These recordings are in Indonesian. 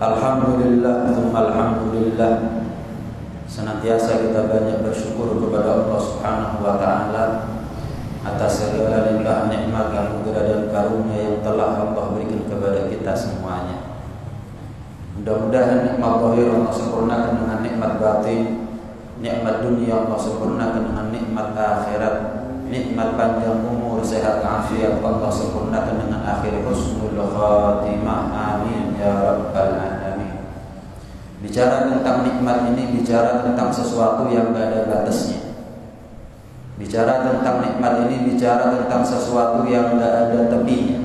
Alhamdulillah, alhamdulillah. Senantiasa kita banyak bersyukur kepada Allah Subhanahu wa taala atas segala limpahan nikmat, anugerah dan karunia yang telah Allah berikan kepada kita semuanya. Mudah-mudahan nikmat zahir Allah sempurnakan dengan nikmat batin, nikmat dunia Allah sempurnakan dengan nikmat akhirat, nikmat panjang umur, sehat afiat Allah sempurnakan dengan akhir husnul khatimah. Amin ya rabbal alamin. Bicara tentang nikmat ini bicara tentang sesuatu yang tidak ada batasnya. Bicara tentang nikmat ini bicara tentang sesuatu yang tidak ada tepinya.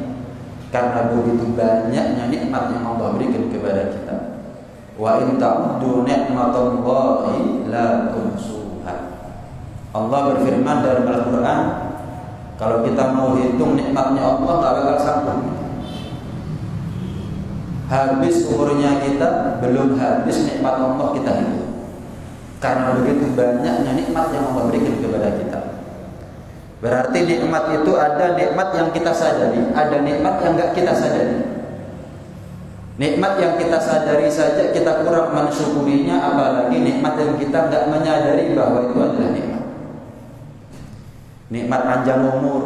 Karena begitu banyaknya nikmat yang Allah berikan kepada kita. Wa in ta'uddu ni'matallahi la tuhsuha. Allah berfirman dalam Al-Qur'an, kalau kita mau hitung nikmatnya Allah enggak bakal sanggup. Habis umurnya kita, belum habis nikmat Allah kita hitung. Karena begitu banyaknya nikmat yang Allah berikan kepada kita. Berarti nikmat itu ada nikmat yang kita sadari, ada nikmat yang enggak kita sadari. Nikmat yang kita sadari saja kita kurang mensyukurinya, apalagi nikmat yang kita enggak menyadari bahwa itu adalah nikmat. Nikmat panjang umur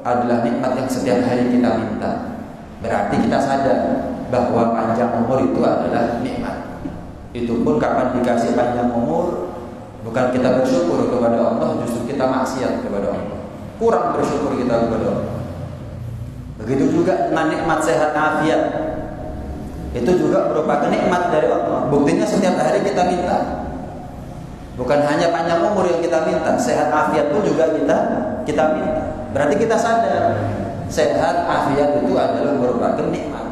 adalah nikmat yang setiap hari kita minta. Berarti kita sadar bahwa panjang umur itu adalah nikmat. Itu pun kapan dikasih panjang umur, bukan kita bersyukur kepada Allah, justru kita maksiat kepada Allah. Kurang bersyukur kita kepada Allah. Begitu juga dengan nikmat sehat afiat. Itu juga merupakan nikmat dari Allah. Buktinya setiap hari kita minta. Bukan hanya panjang umur yang kita minta, sehat afiat pun juga kita minta. Berarti kita sadar sehat afiat itu adalah merupakan nikmat.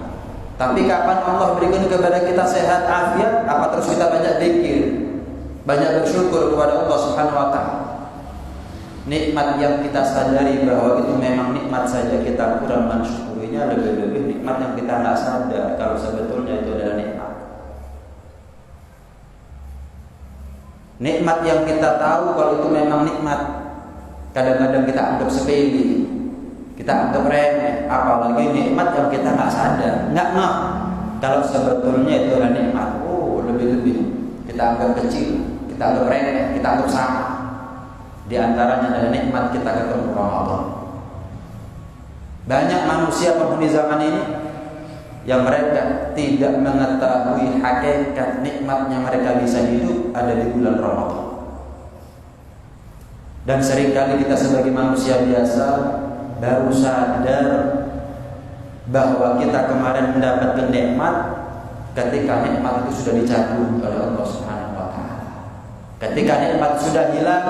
Tapi kapan Allah berikan kepada kita sehat afiat, apa terus kita banyak zikir, banyak bersyukur kepada Allah Subhanahu wa taala. Nikmat yang kita sadari bahwa itu memang nikmat saja kita kurang mensyukurinya, lebih-lebih nikmat yang kita nggak sadar kalau sebetulnya itu adalah nikmat. Nikmat yang kita tahu kalau itu memang nikmat, kadang-kadang kita anggap sepele, kita anggap remeh, apalagi nikmat yang kita nggak sadar, nggak ngeh kalau sebetulnya itu adalah nikmat. Lebih-lebih kita anggap kecil, kita anggap remeh, kita anggap sama. Di antaranya adalah nikmat kita ketemu Ramadan. Banyak manusia penghuni zaman ini yang mereka tidak mengetahui hakikat nikmatnya mereka bisa hidup ada di bulan Ramadan. Dan seringkali kita sebagai manusia biasa baru sadar bahwa kita kemarin mendapatkan nikmat ketika nikmat itu sudah dicabut oleh Allah Subhanahu wa taala. Ketika nikmat sudah hilang,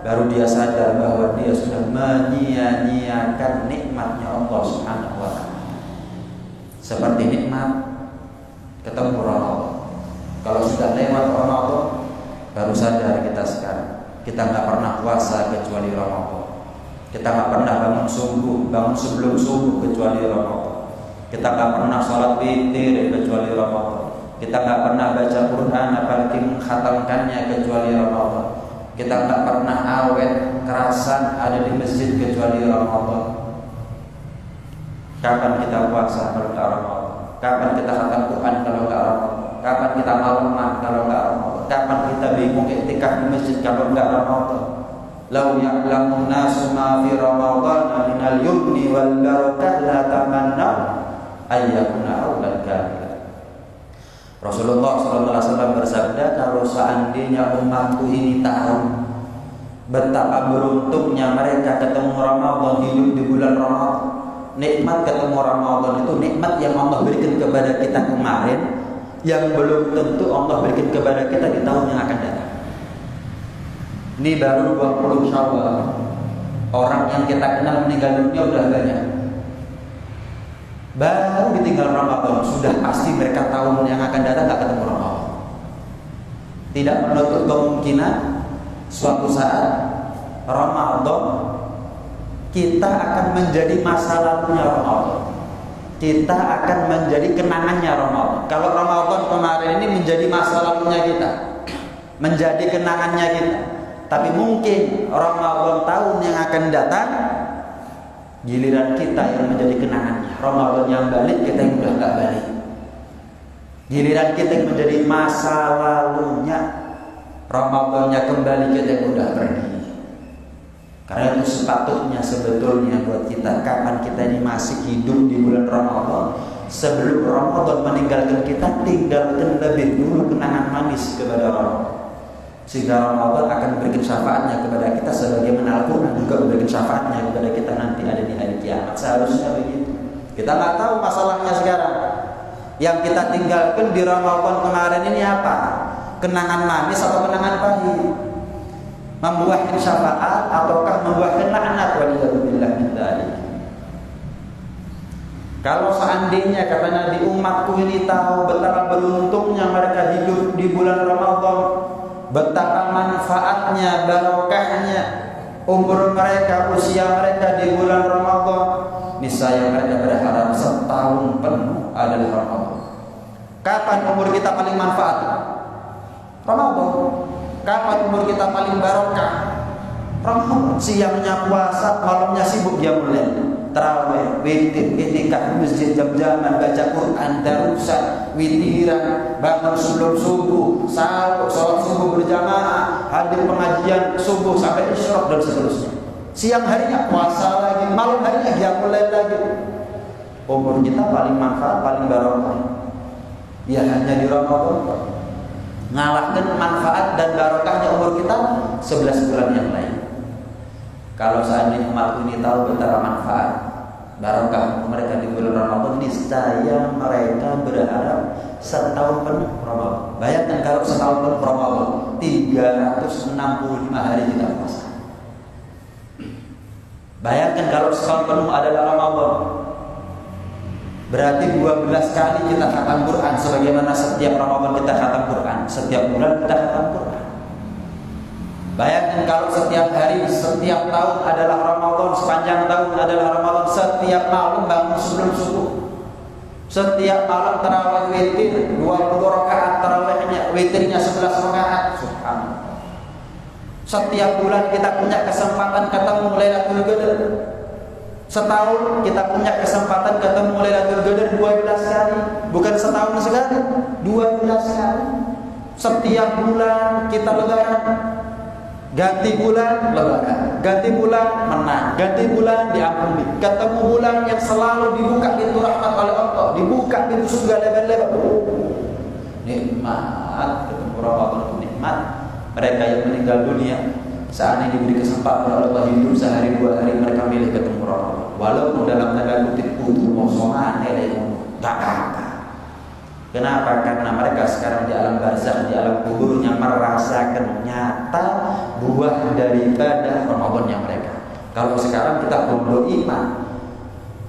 baru dia sadar bahwa dia sudah menyia-nyiakan nikmatnya Allah Subhanahu wa taala. Seperti nikmat ketemu Ramadan. Kalau sudah lewat Ramadan, baru sadar kita sekarang kita nggak pernah puasa kecuali Ramadan. Kita nggak pernah bangun sebelum subuh kecuali Ramadan. Kita nggak pernah sholat witir kecuali Ramadan. Kita nggak pernah baca Quran apalagi mengkhatamkannya kecuali Ramadan. Kita nggak pernah awet kerasan ada di masjid kecuali Ramadan. Kapan kita puasa kalau nggak Ramadan? Kapan kita khatam Quran kalau nggak Ramadan? Kapan kita malaman kalau nggak Ramadan? Kapan kita bingung iktikaf di masjid kalau nggak Ramadan? Lau ya'lamun nasu ma fi Ramadan minal yumni wal barakah la tamanna ayyakuna awal kafir. Rasulullah SAW bersabda, kalau seandainya umatku ini tahu betapa beruntungnya mereka ketemu Ramadan, hidup di bulan Ramadan, nikmat ketemu Ramadan itu nikmat yang Allah berikan kepada kita kemarin, yang belum tentu Allah berikan kepada kita di tahun yang akan datang. Ini baru 20 Syawal. Orang yang kita kenal meninggal dunia udah banyak. Baru ditinggal Ramadan, sudah pasti mereka tahun yang akan datang gak ketemu Ramadan. Tidak menutup kemungkinan suatu saat Ramadan kita akan menjadi masa lalunya Ramadan. Kita akan menjadi kenangannya Ramadan. Kalau Ramadan kemarin ini menjadi masa lalunya kita, menjadi kenangannya kita. Tapi mungkin Ramadan tahun yang akan datang, giliran kita yang menjadi kenangannya. Ramadan yang balik, kita yang udah gak balik. Giliran kita menjadi masa lalunya, Ramadannya kembali kita udah pergi. Karena itu sepatutnya sebetulnya buat kita, kapan kita ini masih hidup di bulan Ramadan, sebelum Ramadan meninggalkan kita, tinggalkan lebih dulu kenangan manis kepada Ramadan, sehingga Ramadan akan memberikan syafaatnya kepada kita, sebagaimana Al-Quran juga memberikan syafaatnya kepada kita nanti ada di hari kiamat. Seharusnya begitu. Kita nggak tahu masalahnya sekarang. Yang kita tinggalkan di Ramadan kemarin ini apa? Kenangan manis atau kenangan pahit? Membuahkan syafaat ataukah membuahkan laknat? Waliyadzubillah min dzalik. Kalau seandainya kata Nabi, umatku ini tahu betapa beruntungnya mereka hidup di bulan Ramadan, betapa manfaatnya, barokahnya umur mereka, usia mereka di bulan Ramadan, niscaya mereka berharap setahun penuh adalah Ramadan. Kapan umur kita paling manfaat? Ramadan. Kapan umur kita paling barokah? Ramadan. Siangnya puasa, malamnya sibuk qiyamul lail, tarawih, witir, i'tikaf, masjid jam-jaman, baca Quran, darusan, witiran, bangun sebelum subuh, salat subuh berjamaah, hadir pengajian subuh sampai isyraq dan seterusnya. Siang harinya puasa lagi, malam harinya qiyamul lail lagi. Umur kita paling manfaat, paling barokah ya hanya di Ramadan. Ngalahkan manfaat dan barokahnya umur kita 11 bulan yang lain. Kalau seandainya umat ini tahu betapa manfaat barokah mereka di bulan Ramadan, niscaya mereka berharap setahun penuh Ramadan. Bayangkan kalau setahun penuh Ramadan, 365 hari kita puasa. Bayangkan kalau setahun penuh adalah Ramadan, berarti 12 kali kita khatam Quran, sebagaimana setiap Ramadan kita khatam Quran, setiap bulan kita khatam Quran. Bayangkan kalau setiap hari, setiap tahun adalah Ramadan, sepanjang tahun adalah Ramadan, setiap malam bangun sebelum subuh, setiap malam tarawih witir 20 rakaat tarawihnya, witirnya 11 rakaat. Subhanallah. Setiap bulan kita punya kesempatan ketemu Lailatul Qadar. Setahun kita punya kesempatan ketemu Lailatul Qadar 12 kali, bukan setahun sekali, 12 kali. Setiap bulan kita lebaran, ganti bulan lebaran, ganti bulan menang, ganti bulan diampuni, ketemu bulan yang selalu dibuka pintu rahmat oleh Allah, dibuka pintu surga lebar-lebar. Nikmat ketemu Ramadan, nikmat. Mereka yang meninggal dunia, seandainya diberi kesempatan oleh Allah hidup sehari 2 hari, mereka milih ketemu Ramadan, walaupun dalam tanda kutip putus kosongan, gak apa-apa. Kenapa? Karena mereka sekarang di alam barzakh, di alam kuburnya, merasakan nyata buah daripada Ramadannya mereka. Kalau sekarang kita belum iman,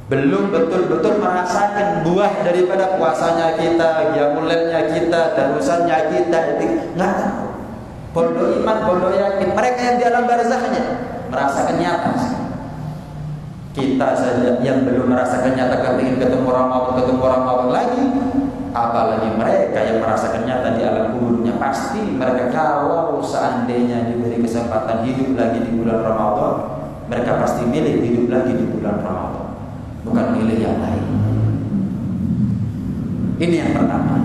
belum betul-betul merasakan buah daripada puasanya kita, qiyamul lailnya kita, darusannya kita, itu nggak tahu. Pondok iman, pondok yakin, mereka yang di alam barzakhnya merasakan nyata. Kita saja yang belum merasakan nyata, ingin ketemu Ramadan lagi, apalagi mereka yang merasakan nyata di alam kuburnya. Pasti mereka kalau seandainya diberi kesempatan hidup lagi di bulan Ramadan, mereka pasti milih hidup lagi di bulan Ramadan, bukan milih yang lain. Ini yang pertama.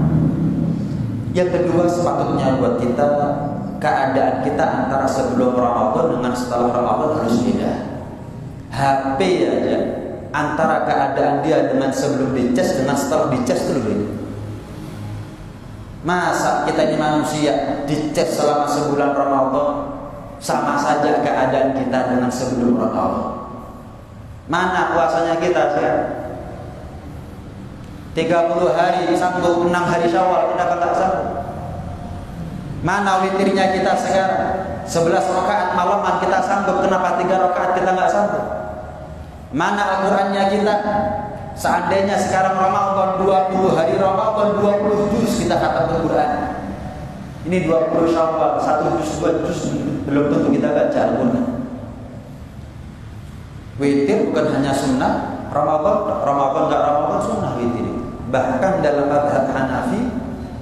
Yang kedua, sepatutnya buat kita, keadaan kita antara sebelum Ramadan dengan setelah Ramadan harus beda. HP aja, antara keadaan dia dengan sebelum dicas dengan setelah dicas itu beda. Masa kita ini manusia dicas selama sebulan Ramadan, sama saja keadaan kita dengan sebelum Ramadan. Mana puasanya kita sekarang? 30 hari sanggup, 6 hari Syawal kenapa tak sanggup? Mana witirnya kita sekarang? 11 rakaat malaman kita sanggup, kenapa 3 rakaat kita nggak sanggup? Mana Al-Qur'annya kita? Seandainya sekarang Ramadan 20 hari Ramadan 20 juz kita khatam Al-Qur'an. Ini 20 Syawal 1 juz 2 juz belum tentu kita baca Al-Qur'an. Witir bukan hanya sunnah, Ramadan enggak Ramadan sunnah witir. Bahkan dalam mazhab Hanafi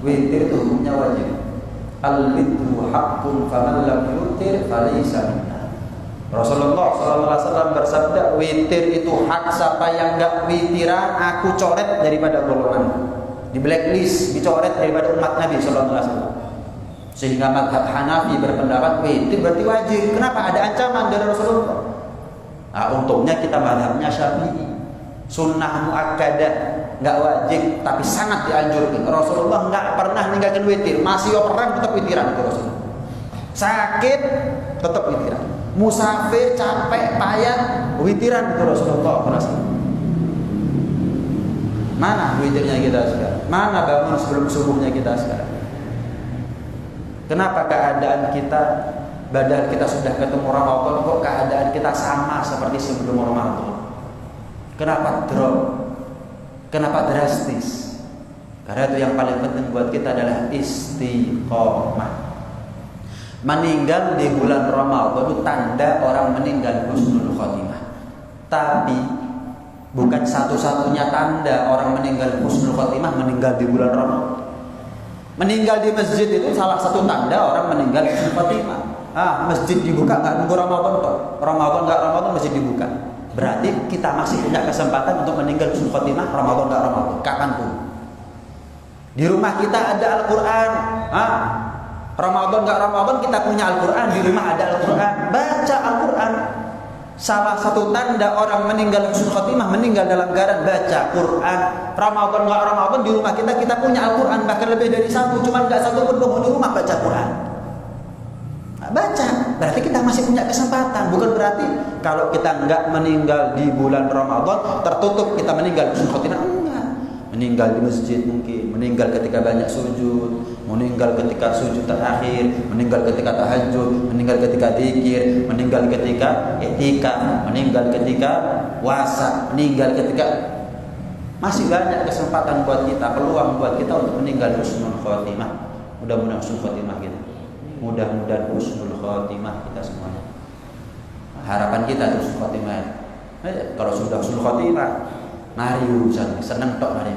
witir itu hukumnya wajib. Al-witru haqqun faman lam yutir falaysa minna. Rasulullah SAW bersabda, witir itu hak, siapa yang enggak witiran aku coret daripada golongan. di blacklist, dicoret daripada umat Nabi sallallahu alaihi wasallam. Sehingga mazhab Hanafi berpendapat witir berarti wajib. Kenapa? Ada ancaman dari Rasulullah. Nah, untungnya kita mazhabnya Syafi'i. Sunnah muakkadah, enggak wajib tapi sangat dianjurkan. Rasulullah enggak pernah meninggalkan witir, masih perang tetap witiran itu Rasulullah. Sakit tetap witiran. Musafir capek payah witiran itu Rasulullah SAW. Mana witirnya kita sekarang? Mana bangun sebelum subuhnya kita sekarang? Kenapa keadaan kita, padahal kita sudah ketemu Ramadan, kok keadaan kita sama seperti sebelum Ramadan? Kenapa drop? Kenapa drastis? Karena itu yang paling penting buat kita adalah istiqomah. Meninggal di bulan Ramadan itu tanda orang meninggal husnul khotimah. Tapi bukan satu-satunya tanda orang meninggal husnul khotimah meninggal di bulan Ramadan. Meninggal di masjid itu salah satu tanda orang meninggal husnul khotimah. Masjid dibuka nggak nunggu Ramadan kok. Ramadan nggak Ramadan masjid dibuka. Berarti kita masih punya kesempatan untuk meninggal husnul khotimah Ramadan nggak Ramadan, kapanpun. Di rumah kita ada Al-Quran. Ramadan nggak Ramadan kita punya Al-Quran, di rumah ada Al-Quran. Baca Al-Quran. Salah satu tanda orang meninggal husnul khotimah meninggal dalam keadaan baca Quran. Ramadan nggak Ramadan di rumah kita punya Al-Quran, bahkan lebih dari satu, cuma nggak satu pun penghuni rumah baca Quran. Baca, berarti kita masih punya kesempatan. Bukan berarti kalau kita nggak meninggal di bulan Ramadan tertutup kita meninggal husnul khotimah. Enggak. Meninggal di masjid mungkin, meninggal ketika banyak sujud, meninggal ketika sujud terakhir, meninggal ketika tahajud, meninggal ketika zikir, meninggal ketika i'tikaf, meninggal ketika puasa, meninggal ketika, masih banyak kesempatan buat kita, peluang buat kita untuk meninggal husnul khotimah. Mudah-mudahan husnul khotimah kita. Mudah-mudahan husnul khotimah kita semuanya. Harapan kita husnul khotimah. Kalau sudah husnul khotimah, mari urusan seneng tok mari.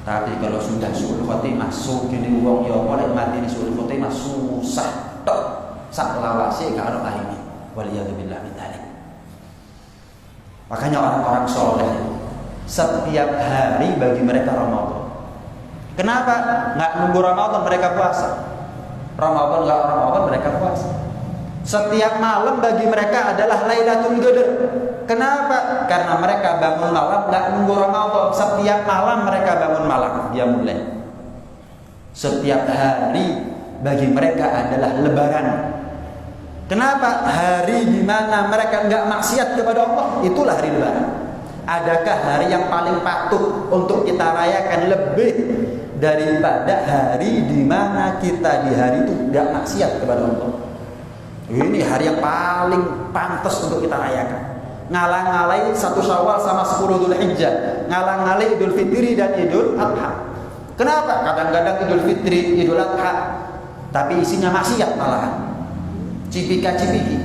Tapi kalau sudah husnul khotimah, sugih wong ya oleh mati ni husnul khotimah susah tok. Sak lawase karo ahine. Waliyadzubillah min dzalik. Makanya orang-orang soleh setiap hari bagi mereka Ramadan. Kenapa? Enggak nunggu Ramadan mereka puasa. Ramadan nggak Ramadan mereka puasa. Setiap malam bagi mereka adalah Lailatul Qadar. Kenapa? Karena mereka bangun malam nggak nunggu Ramadan. Setiap malam mereka bangun malam dia mulai. Setiap hari bagi mereka adalah Lebaran. Kenapa? Hari di mana mereka nggak maksiat kepada Allah, itulah hari Lebaran. Adakah hari yang paling patut untuk kita rayakan lebih daripada hari di mana kita di hari itu tidak maksiat kepada Allah? Ini hari yang paling pantas untuk kita rayakan. Ngalang-ngalai 1 Syawal sama 10 Dzulhijjah, ngalang-ngalai Idul Fitri dan Idul Adha. Kenapa? Kadang-kadang Idul Fitri, Idul Adha, tapi isinya maksiat malahan. Cipika-cipiki,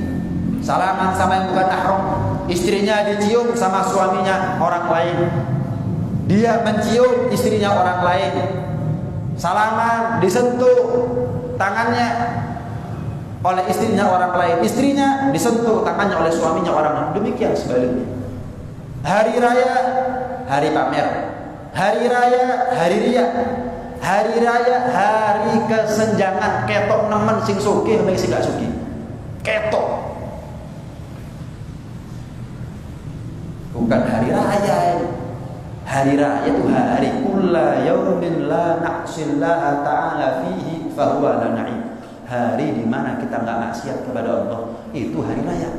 salaman sama yang bukan mahram, istrinya dicium sama suaminya orang lain, dia mencium istrinya orang lain, salaman disentuh tangannya oleh istrinya orang lain, istrinya disentuh tangannya oleh suaminya orang lain. Demikian sebaliknya. Hari raya, hari pamer. Hari raya, hari riya. Hari raya, hari kesenjangan. Ketok nemen sing sugih mbek sing gak sugih. Ketok. Bukan hari raya. Hari raya itu hari kulla yaumin la na'sillaha ta'ala fihi fahuwa la na'im. Hari di mana kita enggak maksiat kepada Allah, itu hari raya.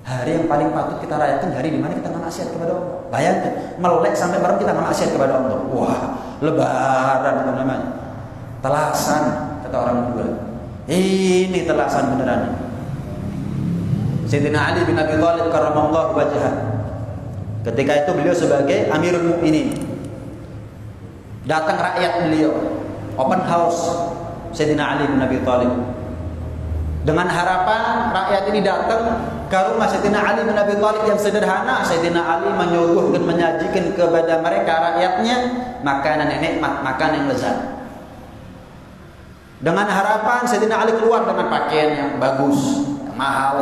Hari yang paling patut kita rayakan hari di mana kita enggak maksiat kepada Allah. Bayangkan, melek sampai malam kita enggak maksiat kepada Allah. Wah, lebaran itu namanya. Telasan kata orang dulu. Ini telasan beneran. Sayyidina Ali bin Abi Thalib karramallahu wajhah. Ketika itu beliau sebagai Amirul Mukminin. Datang rakyat beliau, open house Sayyidina Ali bin Abi Thalib. Dengan harapan rakyat ini datang ke rumah Sayyidina Ali bin Abi Thalib yang sederhana. Sayyidina Ali menyuguhkan, menyajikan kepada mereka rakyatnya makanan yang nikmat, makanan yang lezat. Dengan harapan Sayyidina Ali keluar dengan pakaian yang bagus, yang mahal,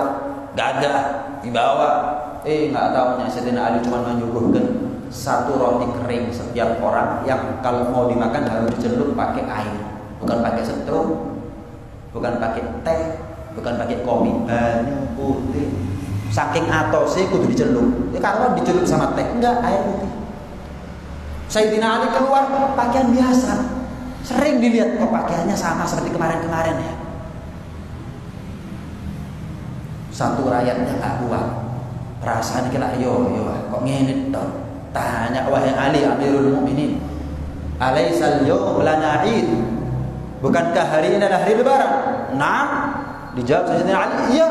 gagah, dibawa. Nggak tahunya Sayyidina Ali cuma menyuguhkan satu roti kering setiap orang yang kalau mau dimakan harus dicelup pakai air, bukan pakai setrum, bukan pakai teh, bukan pakai kopi, banyu putih. Saking atosnya kudu dicelup. Ya kalau dicelup sama teh enggak, air putih. Sayyidina Ali keluar pakaian biasa. Sering dilihat kok pakaiannya sama seperti kemarin-kemarin ya. Satu rakyatnya gak kuat. Perasaan kira yo kok ngene toh. Tanya wahai Ali Amirul Mukminin. Alaisal yawm lana Eid? Bukankah hari ini adalah hari lebaran? Nah, dijawab Sayyidina Ali, iya.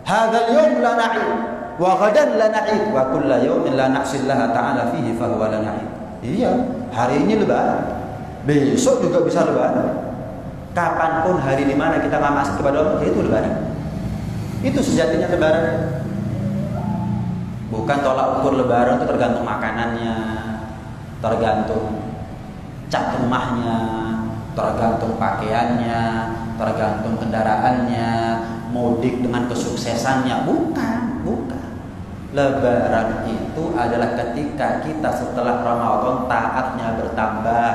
Hadzal yawm lana Eid wa ghadan lana Eid wa kullu yawmin la na'sillaha ta'ala fihi fa huwa lana Eid. Iya, hari ini lebaran. Besok juga bisa lebaran. Kapanpun hari di mana kita maksiat kepada Allah, itu lebaran. Itu sejatinya lebaran. Bukan tolak ukur lebaran itu tergantung makanannya, tergantung cat rumahnya, tergantung pakaiannya, tergantung kendaraannya, mudik dengan kesuksesannya. Bukan. Lebaran itu adalah ketika kita setelah Ramadan taatnya bertambah,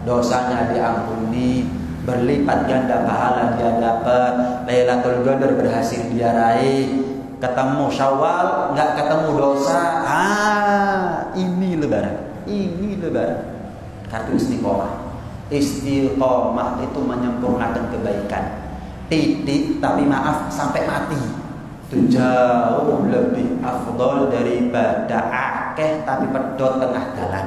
dosanya diampuni, berlipat ganda pahala dia dapat, Lailatul Qadar berhasil dia raih, ketemu Syawal nggak ketemu dosa. Ini lebaran. Kartu istiqomah. Istiqomah itu menyempurnakan kebaikan. Titik tapi maaf sampai mati. Itu jauh lebih afdol daripada akeh tapi pedot tengah jalan.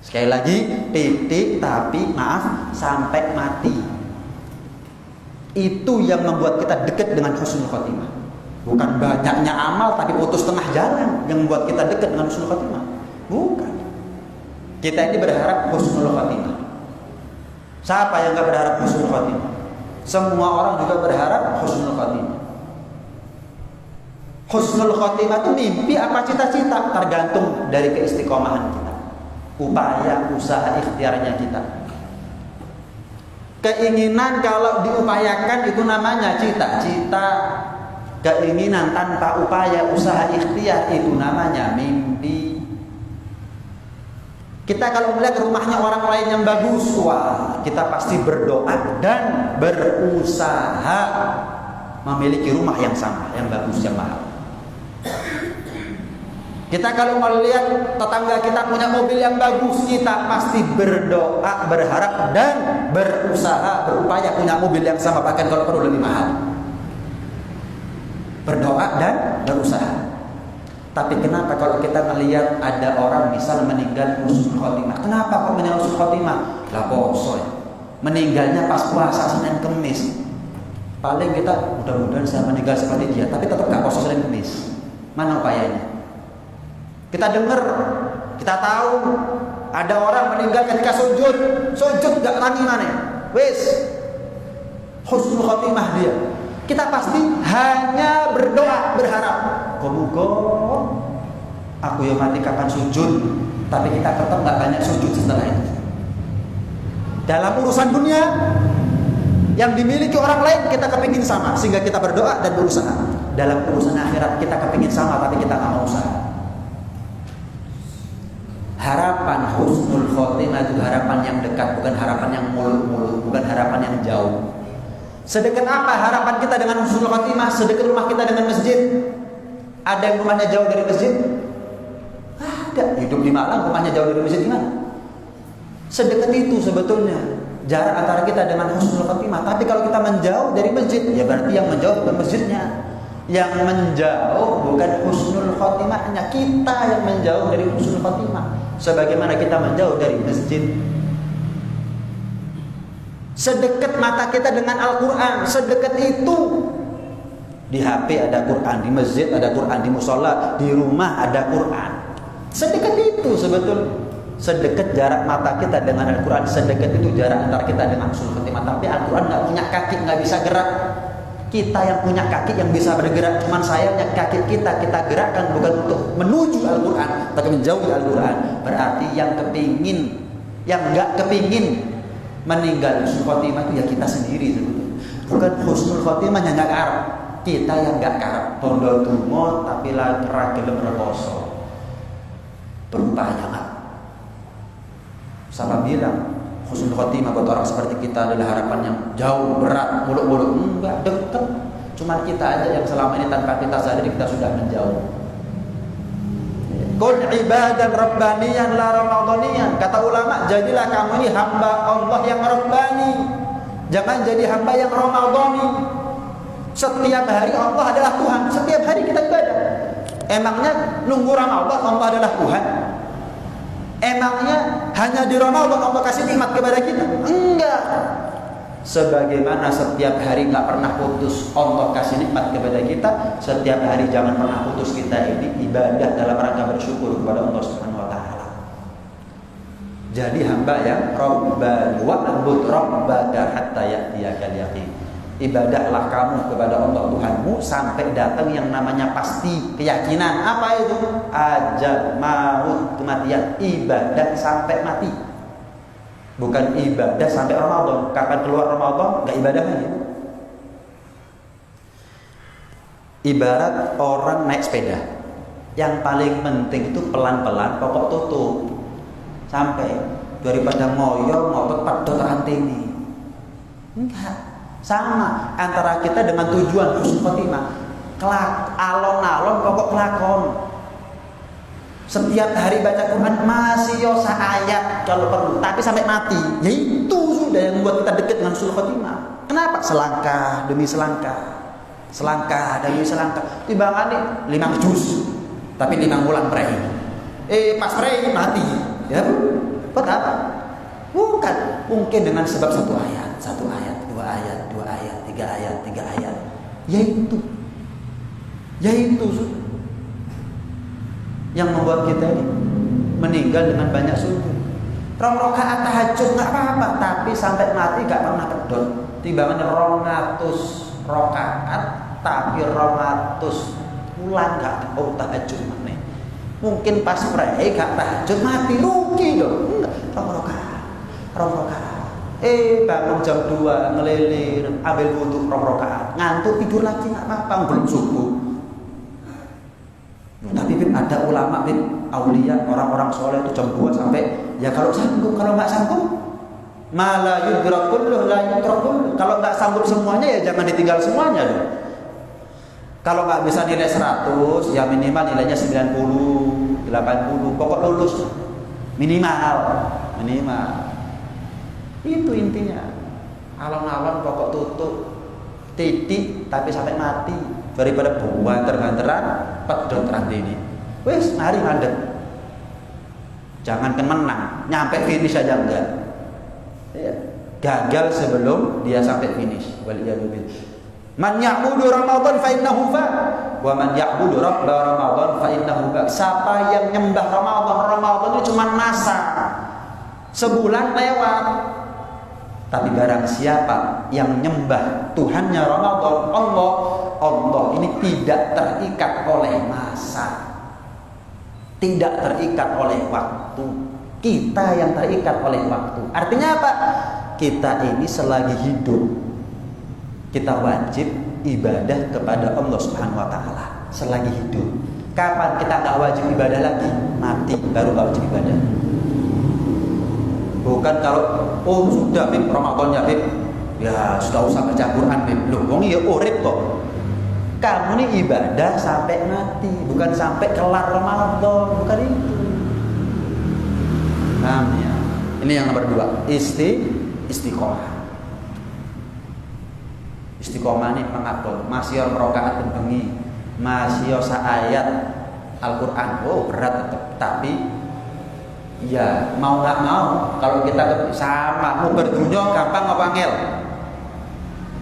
Sekali lagi, titik tapi maaf sampai mati. Itu yang membuat kita dekat dengan husnul khotimah. Bukan banyaknya amal tapi putus tengah jalan yang membuat kita dekat dengan husnul khotimah. Bukan. Kita ini berharap husnul khotimah. Siapa yang gak berharap husnul khotimah? Semua orang juga berharap husnul khotimah. Husnul khotimah itu mimpi apa cita-cita? Tergantung dari keistiqomahan kita, upaya, usaha, ikhtiarnya kita. Keinginan kalau diupayakan itu namanya cita-cita. Keinginan tanpa upaya, usaha, ikhtiar itu namanya mimpi. Kita kalau melihat rumahnya orang lain yang bagus, wah, kita pasti berdoa dan berusaha memiliki rumah yang sama, yang bagus, yang mahal. Kita kalau melihat tetangga kita punya mobil yang bagus, kita pasti berdoa, berharap dan berusaha, berupaya punya mobil yang sama, bahkan kalau perlu lebih mahal. Berdoa dan berusaha. Tapi kenapa kalau kita melihat ada orang misal meninggal husnul khotimah? Kenapa kok meninggal husnul khotimah? Lah poso ya. Meninggalnya pas puasa Senin Kemis. Paling kita mudah-mudahan saya meninggal seperti dia, tapi tetap gak poso Senin Kemis. Mana upayanya? Kita dengar, kita tahu ada orang meninggal ketika sujud gak rangi mana? Wes, husnul khotimah dia. Kita pasti hanya berdoa, berharap. Moga aku yang mati kapan sujud, tapi kita tetap gak banyak sujud setelah itu. Dalam urusan dunia yang dimiliki orang lain kita kepingin sama, sehingga kita berdoa dan berusaha. Dalam urusan akhirat kita kepingin sama, tapi kita gak mau usaha. Harapan husnul khotimah itu harapan yang dekat, bukan harapan yang muluk-muluk, bukan harapan yang jauh. Sedekat apa harapan kita dengan husnul khotimah? Sedekat rumah kita dengan masjid. Ada yang rumahnya jauh dari masjid? Ada. Hidup di Malang rumahnya jauh dari masjid gimana? Sedekat itu sebetulnya jarak antara kita dengan husnul khotimah. Tapi kalau kita menjauh dari masjid, ya berarti yang menjauh bukan masjidnya. Yang menjauh bukan husnul khotimahnya, kita yang menjauh dari husnul khotimah. Sebagaimana kita menjauh dari masjid. Sedekat mata kita dengan Al-Quran, sedekat itu. Di HP ada Quran, di masjid ada Quran, di musola, di rumah ada Quran. Sedekat itu sebetulnya. Sedekat jarak mata kita dengan Al-Quran, sedekat itu jarak antara kita dengan husnul khotimah. Tapi Al-Quran gak punya kaki, gak bisa gerak. Kita yang punya kaki yang bisa bergerak, cuman sayangnya kaki kita gerakkan bukan untuk menuju Al-Quran, tapi menjauhi Al-Quran. Berarti yang kepingin, yang nggak kepingin meninggal husnul khotimah itu ya kita sendiri sebetulnya. Bukan husnul khotimah yang nggak karep, kita yang nggak karep. Tondo tumo tapi lagi gelem rekoso. Berupaya nggak? Siapa bilang husnul khotimah buat orang seperti kita adalah harapan yang jauh, berat, muluk-muluk? Enggak, deket. Cuma kita aja yang selama ini tanpa kita sadari kita sudah menjauh. Qul ibadan rabbaniyan la ramadhaniyan. Kata ulama, jadilah kamu ini hamba Allah yang rabbani. Jangan jadi hamba yang ramadhani. Setiap hari Allah adalah Tuhan. Setiap hari kita ibadah. Emangnya nunggu Ramadan Allah adalah Tuhan? Emangnya hanya di Ramadan Allah kasih nikmat kepada kita? Enggak. Sebagaimana setiap hari nggak pernah putus Allah kasih nikmat kepada kita, setiap hari jangan pernah putus kita ini ibadah dalam rangka bersyukur kepada Allah Subhanahu wa taala. Jadi hamba yang Rabbani wa'bud rabbaka hatta ya'tiyakal yaqin. Ibadahlah kamu kepada Allah Tuhanmu sampai datang yang namanya pasti keyakinan. Apa itu? Ajal, maut, kematian. Ibadah sampai mati. Bukan ibadah sampai Ramadan. Kapan keluar Ramadan nggak ibadah lagi. Ibarat orang naik sepeda. Yang paling penting itu pelan-pelan, pokok tutup. Sampai daripada ngoyo ngotot padot anteni. Enggak. Sama antara kita dengan tujuan husnul khotimah. Kelak alon-alon pokok kelakon. Setiap hari baca Quran masih yosa ayat kalau perlu, tapi sampai mati. Ya itu sudah yang membuat kita dekat dengan husnul khotimah. Kenapa? Selangkah demi selangkah. Selangkah demi selangkah. Timbangane 5 juz, tapi 5 bulan prei. Pas prei mati. Ya, buat apa? Bukan. Mungkin dengan sebab satu ayat, 2 ayat, 3 ayat. Yaitu yang membuat kita ini meninggal dengan banyak sujud. Rakaat tahajud nggak apa-apa, tapi sampai mati nggak pernah kedon. Timbangan 200 rakaat, tapi 200 bulan nggak tahajud mana? Mungkin pas prei nggak tahajud mati rugi dong. Enggak, 2 rakaat. Bangun jam 2 ngelilir, ambil wudu 2 rakaat, ngantuk tidur lagi nggak apa-apa, belum subuh. Tapi ada ulama, aulia, orang-orang soleh itu jam 2 sampai ya kalau sanggup, kalau nggak sanggup malah yudrakul la yudrakul. Kalau nggak sanggup semuanya ya jangan ditinggal semuanya dong. Kalau nggak bisa nilai 100 ya minimal nilainya 90, 80, pokok lulus minimal. Itu intinya. Alon-alon pokok tutup titik tapi sampai mati daripada banter-banteran pedot rantini. Wes mari mandek. Jangankan menang, nyampe finish aja enggak. Ya. Gagal sebelum dia sampai finish. Waliyadzubillah. Man ya'budu Ramadan fa innahu fa wa man ya'budu Ramadan fa innahu fa. Siapa yang nyembah Ramadan itu cuma masa. Sebulan lewat. Tapi barang siapa yang nyembah Tuhannya Ramadan, Allah ini tidak terikat oleh masa, tidak terikat oleh waktu. Kita yang terikat oleh waktu. Artinya apa? Kita ini selagi hidup, kita wajib ibadah kepada Allah Subhanahu Wa Taala. Selagi hidup. Kapan kita nggak wajib ibadah lagi? Mati baru nggak wajib ibadah. Bukan kalau sudah Ramadannya ya sudah usah baca Quran loh, wong ya urip kok. Kamu nih ibadah sampai mati, bukan sampai kelar Ramadan, bukan itu. Paham ya? Ini yang nomor 2, istiqomah. Istiqomah ini pengabot, masih rakaat bengi, masih ayat Al-Qur'an. Berat tetap, tapi ya mau nggak mau kalau kita sama mau berdunia gampang apa angel?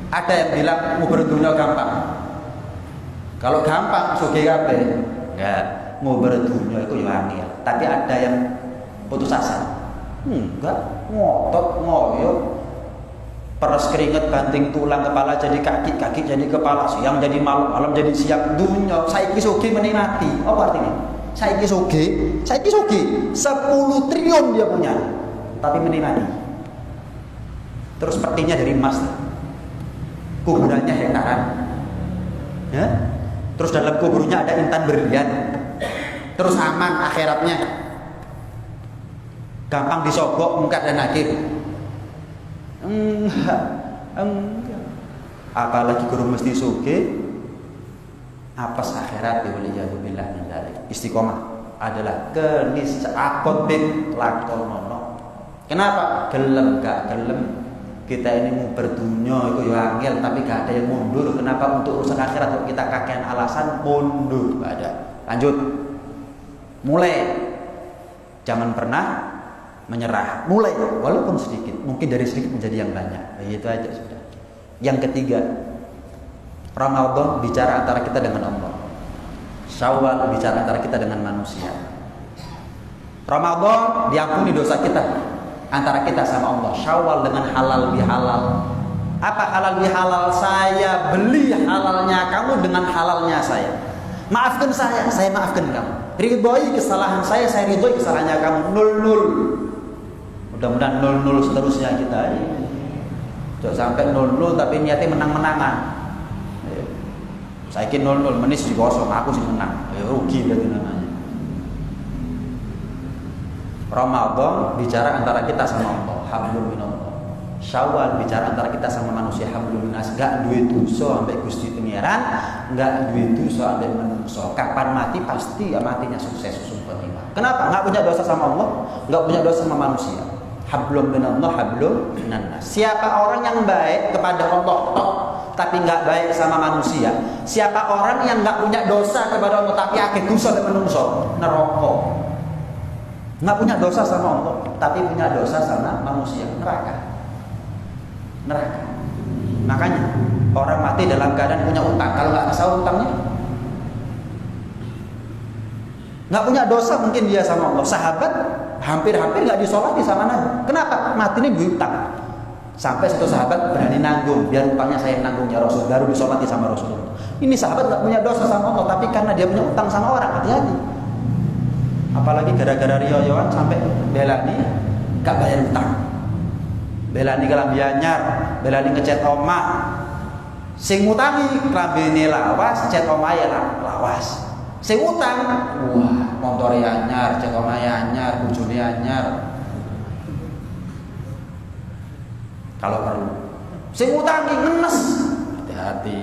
Ada yang bilang mau berdunia gampang. Kalau gampang sugih kabeh. Enggak, mau berdunia itu ya angel. Tapi ada yang putus asa. Enggak, ngotot ngoyo. Peres keringet banting tulang, kepala jadi kaki, kaki jadi kepala, siang jadi malam, malam jadi siang. Dunia saiki sugih menikmati. Apa artinya? Saiki soge 10 triliun dia punya, tapi menikmati. Terus petinya dari emas, kuburannya hektaran, ya. Terus dalam kuburnya ada intan berlian, terus aman akhiratnya, gampang disogok mungkar dan nakir. Enggak. Apalagi guru mesti sugih, apes akhirat waliyadzubillah min dzalik. Istiqomah adalah keniscayaan bin lakonono. Kenapa? Gelem gak gelem kita ini mau berdunia itu ya angel, tapi gak ada yang mundur. Kenapa? Untuk urusan akhirat kalau kita kakean alasan mundur, gak ada. Lanjut. Mulai. Jangan pernah menyerah. Mulai walaupun sedikit, mungkin dari sedikit menjadi yang banyak. Itu aja sudah. Yang ketiga, Ramadan bicara antara kita dengan Allah. Syawal bicara antara kita dengan manusia. Ramadan diampuni dosa kita antara kita sama Allah. Syawal dengan halal bihalal. Apa halal bihalal? Saya beli halalnya kamu dengan halalnya saya. Maafkan saya maafkan kamu. Ridhoi kesalahan saya ridhoi kesalahannya kamu. 0-0. Mudah-mudahan 0-0 seterusnya kita ini. Jangan sampai 0-0 tapi niatnya menang-menangan. Saya kira 0-0 menis di kosong, aku sih menang. Rugi berarti namanya. Ramadan bicara antara kita sama Allah, hablum minallah. Syawal bicara antara kita sama manusia, hablum minas. Gak duwe dosa sampai Gusti Pangeran, gak duwe dosa sampai manusia. Kapan mati pasti matinya sukses susun khotimah. Kenapa? Gak punya dosa sama Allah, gak punya dosa sama manusia. Hablum minallah, hablum minannas. Siapa orang yang baik kepada Allah tapi nggak baik sama manusia? Siapa orang yang nggak punya dosa kepada Allah tapi akeh dosa dengan manusia? Neraka. Nggak punya dosa sama Allah tapi punya dosa sama manusia, neraka. Makanya orang mati dalam keadaan punya utang, kalau nggak kesal utangnya, nggak punya dosa mungkin dia sama Allah. Sahabat hampir-hampir nggak disolati sama Nabi. Kenapa? Mati ini berutang. Sampai satu sahabat berani nanggung, biar utangnya saya nanggung ya Rasul, baru disolati sama Rasul. Ini sahabat nggak punya dosa sama Allah, tapi karena dia punya utang sama orang, hati-hati. Apalagi gara-gara riyo-riyoan sampai belani gak bayar utang, belani kelambi anyar, belani ngecet omah, sing ngutangi kelambi lawas, cet omah ya lawas. Sing utang, wah montore anyar, cet omah anyar, bojone anyar. Kalau perlu, sing utangi ngenes, hati-hati.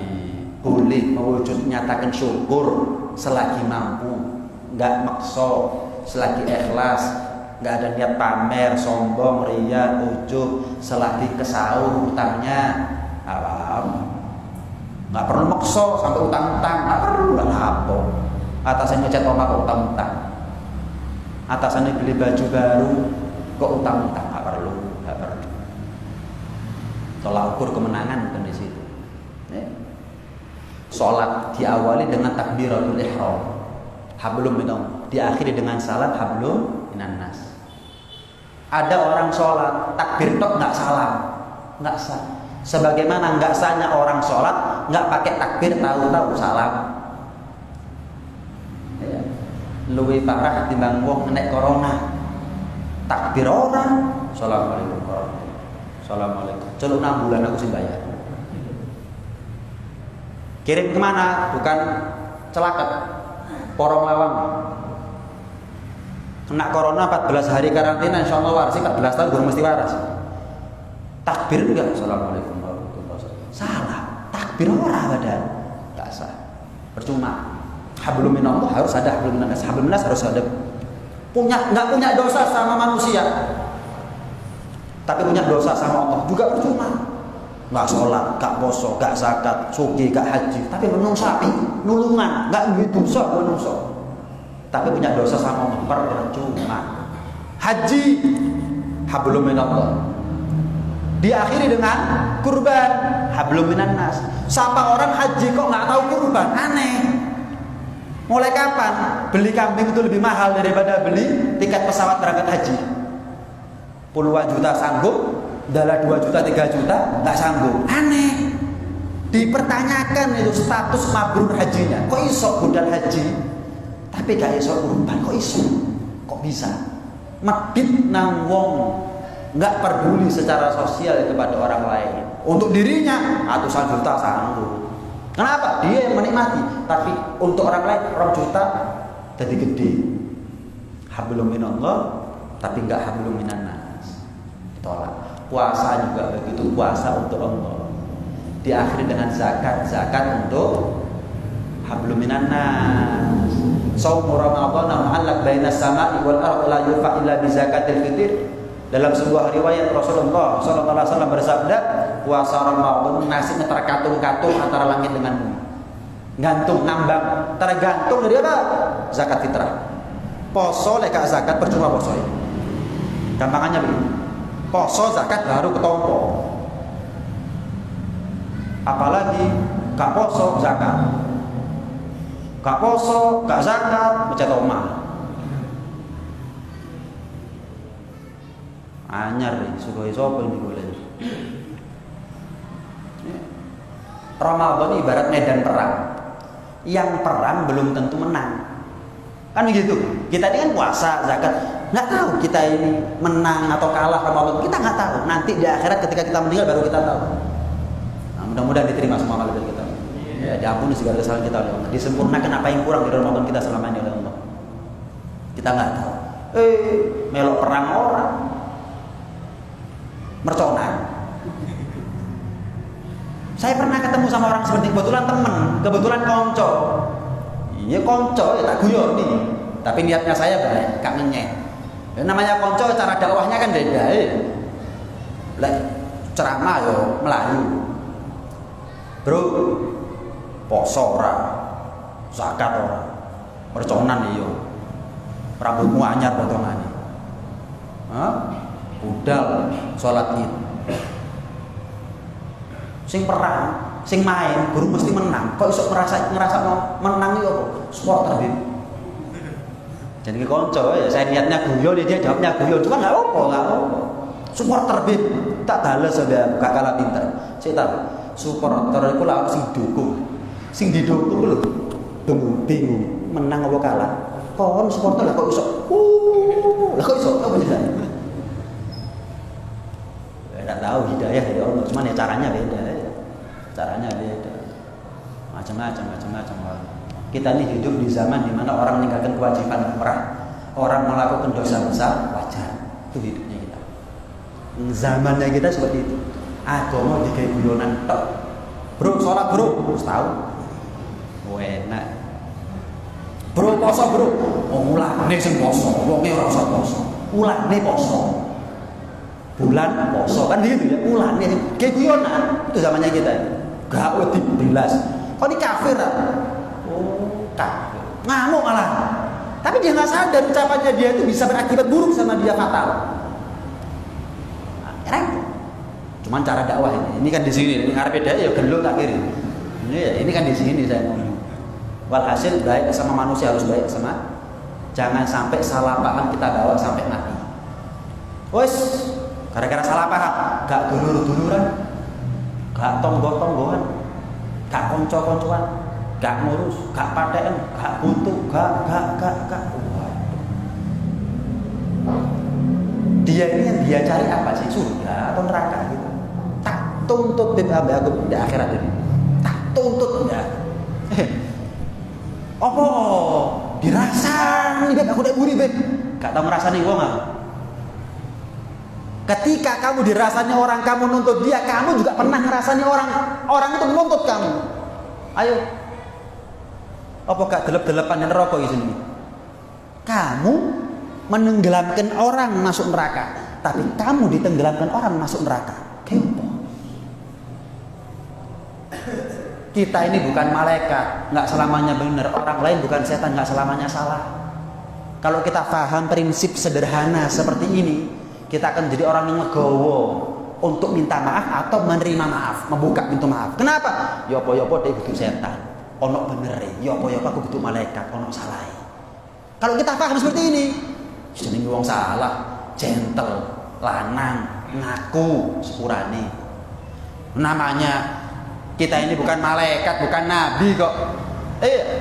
Boleh mewujud nyatakan syukur selagi mampu, nggak makso, selagi ikhlas, nggak ada niat pamer, sombong, riya, ujub, selagi kesahur utangnya, nggak perlu makso sampai utang-utang, nggak perlu lah apa. Atasannya ngecat omah utang-utang, atasannya beli baju baru kok utang-utang, nggak perlu. Tolak ukur kemenangan bukan di situ. Sholat diawali dengan takbiratul ihram, hablum minallah, diakhiri dengan salam, hablum minannas. Ada orang sholat takbir tok nggak salam, nggak sah. Sebagaimana nggak sahnya orang sholat nggak pakai takbir tahu-tahu salam. Luwih parah timbang wong nek corona. Takbir orang, assalamualaikum warahmatullahi. Assalamualaikum. Celuk 6 bulan aku sih bayar. Kirim kemana? Bukan Celaket, Porong Lawang. Kena corona 14 hari karantina, insya Allah waras. 14 tahun belum mesti waras. Takbir enggak? Assalamualaikum warahmatullahi wabarakatuh. Salah. Takbir orang badan. Tak sah. Percuma. Hablum minallah harus ada, hablum minannas. Hablum minannas harus ada. Nggak punya dosa sama manusia, tapi punya dosa sama Allah juga percuma. Nggak sholat, nggak poso, nggak zakat, sugih, nggak haji, tapi menung sapi, nulungan, nggak duit dosa menungso, tapi punya dosa sama Allah, percuma. Haji, hablum minallah, diakhiri dengan kurban, hablum minannas. Siapa orang haji kok nggak tahu kurban? Aneh. Mulai kapan beli kambing itu lebih mahal daripada beli tiket pesawat berangkat haji? Puluhan juta sanggup, dalam 2 juta, 3 juta nggak sanggup. Aneh. Dipertanyakan itu status mabrur hajinya. Kok iso budal haji tapi gak iso kurban? Kok iso? Kok bisa? Medit nang wong, nggak peduli secara sosial kepada orang lain. Untuk dirinya ratusan juta sanggup. Kenapa? Dia yang menikmati, tapi untuk orang lain 2 juta jadi gede. Hablum minallah, tapi enggak hablum minan nas. Ditolak. Puasa juga begitu, puasa untuk Allah. Diakhiri dengan zakat, zakat untuk hablum minan nas. Shaum Ramadan mu'allaq bainas sama'i wal ardh la yufa illa bi zakatil fitr. Dalam sebuah riwayat Rasulullah sallallahu alaihi wasallam bersabda, puasa Ramadan nasibnya terkatung-katung antara langit dengan bumi. Gantung ngambang, tergantung dari apa? Zakat fitrah. Poso lek gak zakat percuma poso. Gampangannya begini. Poso zakat baru ketompo. Apalagi gak poso zakat. Gak poso, gak zakat, becet omah. Anyar nih, sugoi sapa iki boleh. Ramadan ibarat medan perang. Yang perang belum tentu menang. Kan gitu. Kita ini kan puasa, zakat, nggak tahu kita ini menang atau kalah Ramadan. Kita nggak tahu. Nanti di akhirat ketika kita meninggal baru kita tahu. Nah, mudah-mudahan diterima semua amal kita. Ya, diampuni segala kesalahan kita oleh Allah. Disempurnakan apa yang kurang di Ramadan kita selama ini oleh Allah. Kita nggak tahu. Melok perang orang. Merconan. Saya pernah ketemu sama orang seperti kebetulan temen, kebetulan konco. Iya konco, ya tak guyon nih. Tapi niatnya saya baik, gak ngenyek. Ya, namanya konco, cara dakwahnya kan beda. Lek ceramah yo Melayu. Bro, poso ora, zakat ora, merconan iyo. Rambutmu anyar potongannya. Hah? Budal sholat id. Sing perang, sing main, guru mesti menang. Kok iso ngerasa menang itu apa? Supporter Bib. Jadi konco ya, saya niatnya guyon, dia jawabnya guyon. Cuma nggak apa. Supporter Bib, tak balas sudah gak kalah pintar. Saya tahu, supporter itu lah sing dukung. Sing didukung lho, bingung menang apa kalah. Kon supporter lah kok iso. Lah kok iso apa bisa? Tidak tahu hidayah dari Allah, cuman ya caranya beda ya. Caranya beda. Macam-macam. Kita ini hidup di zaman di mana orang meninggalkan kewajiban umrah, orang melakukan dosa besar wajar. Itu hidupnya kita. Zamannya kita seperti itu. Agama digawe guyonan tok. Bro, sholat bro, harus tahu. Enak. Bro, poso bro. Oh, mulane sing poso, wong e ora usah poso. Ulane poso. Bulan poso kan gitu ya, bulannya kayak guyonan. Itu zamannya kita. Gak wedi belas. Kok ini kafir ah? Oh, kafir. Ngamuk malah. Tapi dia nggak sadar ucapannya dia itu bisa berakibat buruk sama dia, fatal. Repot. Cuman cara dakwah ini kan di sini. Ini ngarep beda ya gelung tak kiri. Ini kan di sini saya ngomong. Walhasil baik sama manusia harus baik sama. Jangan sampai salah paham kita bawa sampai mati. Wes. Gara-gara salah paham, gak dulur-duluran, gak tonggo-tonggoan, gak konco-koncoan, gak ngurus, gak paten, gak buntu, gak. Dia ini yang dia cari apa sih? Surga atau neraka gitu? Tak tuntut aku di akhirat ini. Tak tuntut ya. Apa? Dirasani bet aku udah buri bet. Gak tau ngerasani gua nggak? Ketika kamu dirasanya orang, kamu nuntut dia, kamu juga pernah ngerasani orang itu menuntut kamu. Ayo. Apa gak delep-delepan neraka di sini? Kamu menenggelamkan orang masuk neraka, tapi kamu ditenggelamkan orang masuk neraka. Kenapa? Kita ini bukan malaikat, nggak selamanya benar. Orang lain bukan setan, nggak selamanya salah. Kalau kita paham prinsip sederhana seperti ini, kita akan jadi orang yang legowo untuk minta maaf atau menerima maaf, membuka pintu maaf. Kenapa? Yopo dia butuh setan, ono bener. Yopo aku butuh malaikat, ono salah. Kalau kita paham seperti ini, jenenge wong salah, gentle, lanang, ngaku sepurane. Namanya kita ini bukan malaikat, bukan nabi kok.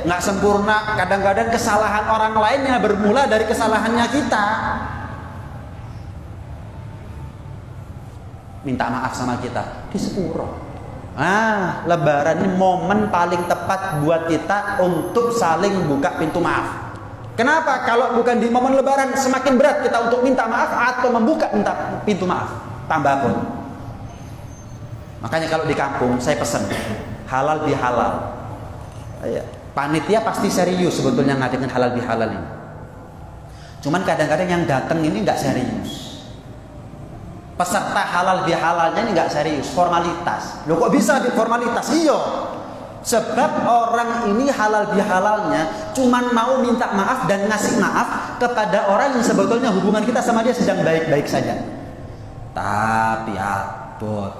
Nggak sempurna. Kadang-kadang kesalahan orang lain yang bermula dari kesalahannya kita. Minta maaf sama kita di sepuro. Lebaran ini momen paling tepat buat kita untuk saling buka pintu maaf. Kenapa? Kalau bukan di momen lebaran semakin berat kita untuk minta maaf atau membuka pintu maaf. Tambah pun. Makanya kalau di kampung saya pesan halal bihalal. Panitia pasti serius sebetulnya ngadain halal bihalal ini. Cuman kadang-kadang yang datang ini nggak serius. Peserta halal bihalalnya ini nggak serius, formalitas. Loh kok bisa di formalitas? Iya. Sebab orang ini halal bihalalnya cuman mau minta maaf dan ngasih maaf kepada orang yang sebetulnya hubungan kita sama dia sedang baik-baik saja. Tapi abot,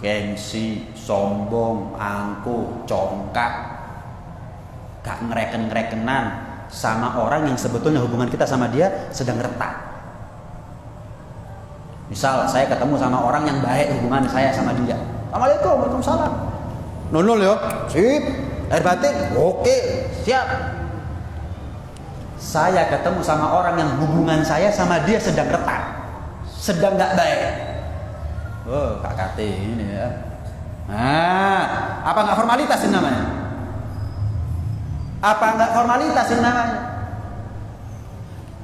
gengsi, sombong, angkuh, congkak, gak ngereken-ngerekenan sama orang yang sebetulnya hubungan kita sama dia sedang retak. Misal saya ketemu sama orang yang baik hubungan saya sama dia. Assalamualaikum, waalaikumsalam. Nol ya, sip. Air batin, oke, siap. Saya ketemu sama orang yang hubungan saya sama dia sedang retak, sedang nggak baik. Oh, KKT ini ya. Nah, apa nggak formalitas ini namanya? Apa nggak formalitas ini namanya?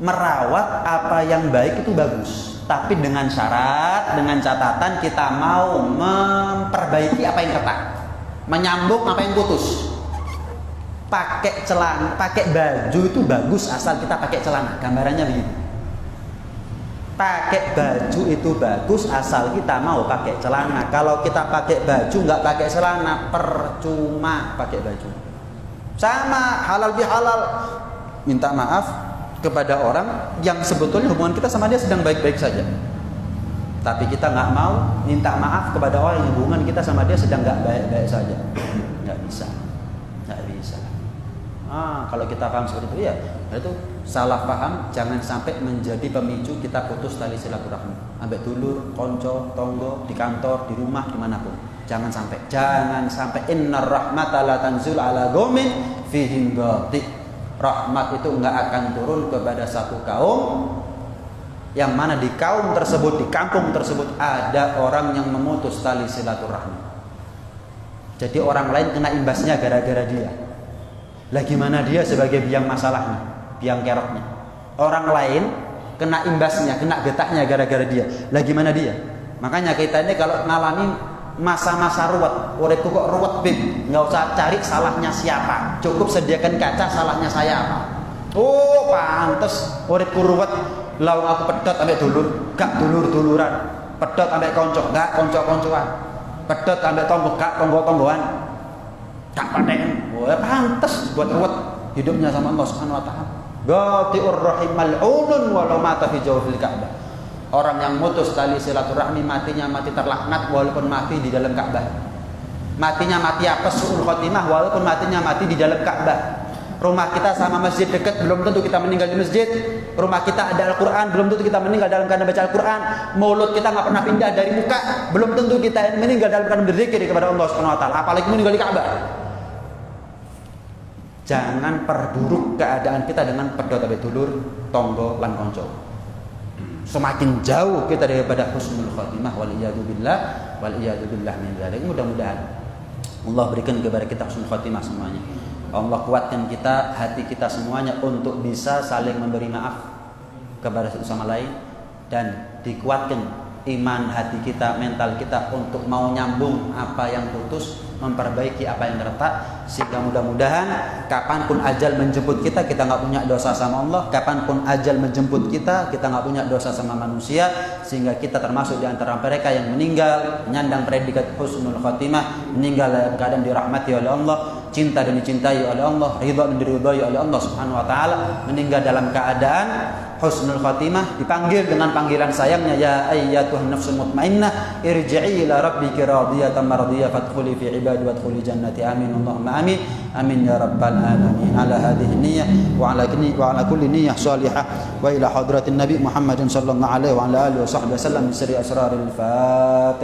Merawat apa yang baik itu bagus, tapi dengan syarat, dengan catatan kita mau memperbaiki apa yang retak. Menyambung apa yang putus. Pakai celana, pakai baju itu bagus asal kita pakai celana. Gambarannya begitu. Pakai baju itu bagus asal kita mau pakai celana. Kalau kita pakai baju nggak pakai celana, percuma pakai baju. Sama halal bihalal. Minta maaf kepada orang yang sebetulnya hubungan kita sama dia sedang baik-baik saja. Tapi kita nggak mau minta maaf kepada orang yang hubungan kita sama dia sedang nggak baik-baik saja. Nggak bisa. Kalau kita paham seperti itu ya, itu salah paham. Jangan sampai menjadi pemicu kita putus tali silaturahmi. Ambek dulur, konco, tonggo, di kantor, di rumah, dimanapun. Jangan sampai. Innar rahmata la tanzul ala qaumin fihim ghati. Rahmat itu nggak akan turun kepada satu kaum yang mana di kaum tersebut, di kampung tersebut ada orang yang memutus tali silaturahmi. Jadi orang lain kena imbasnya gara-gara dia. Lah gimana dia sebagai biang masalahnya, biang keroknya? Orang lain kena imbasnya, kena getahnya gara-gara dia. Lah gimana dia? Makanya kita ini kalau ngalami masa-masa ruwet, uripku kok ruwet bib, nggak usah cari salahnya siapa. Cukup sediakan kaca salahnya saya apa. Oh pantes uripku ruwet. Lawang aku pedot ambek dulur, gak dulur-duluran. Pedot ambek konco, gak konco-koncoan. Pedot ambek tonggo, gak tonggo-tonggoan. Gak paten. Wah, pantes buat ruwet hidupnya sama Allah Subhanahu wa taala. Ghatiur rahim mal'unun walau mata fi jawfil Ka'bah. Orang yang mutus tali silaturahmi matinya mati terlaknat walaupun mati di dalam Ka'bah. Matinya mati apa? Su'ul khotimah walaupun matinya mati di dalam Ka'bah. Rumah kita sama masjid dekat, belum tentu kita meninggal di masjid. Rumah kita ada Al-Quran, belum tentu kita meninggal dalam keadaan baca Al-Quran. Mulut kita nggak pernah pindah dari muka, belum tentu kita meninggal dalam keadaan berzikir kepada Allah Subhanahu wa taala, apalagi meninggal di Ka'bah. Jangan perburuk keadaan kita dengan pedot abe dulur, tonggo, lan konco. Semakin jauh kita daripada husnul khotimah wal iyadu billah min dzalik. Mudah-mudahan Allah berikan kepada kita husnul khotimah semuanya. Allah kuatkan kita, hati kita semuanya untuk bisa saling memberi maaf kepada satu sama lain, dan dikuatkan iman hati kita, mental kita untuk mau nyambung apa yang putus, memperbaiki apa yang retak, sehingga mudah-mudahan kapanpun ajal menjemput kita, kita nggak punya dosa sama Allah. Kapanpun ajal menjemput kita, kita nggak punya dosa sama manusia, sehingga kita termasuk di antara mereka yang meninggal menyandang predikat husnul khotimah, meninggal dalam keadaan dirahmati oleh Allah, cinta dan dicintai oleh Allah, ridha dan diridhai oleh Allah Subhanahu wa taala, meninggal dalam keadaan husnul khatimah, dipanggil dengan panggilan sayangnya, ya ayyatuhan nafsul mutmainnah irji'i ila rabbiki radiyatan mardiyah fadkhuli fi ibadi wadkhuli jannati. Amin Allahumma amin. Amin ya rabbal alamin. Ala hadhihi niyyah wa ala kulli niyyah salihah wa ila hadratin nabi Muhammadin sallallahu alaihi wa ala alihi wa sahbihi wasallam bi sirri asraril Fatihah.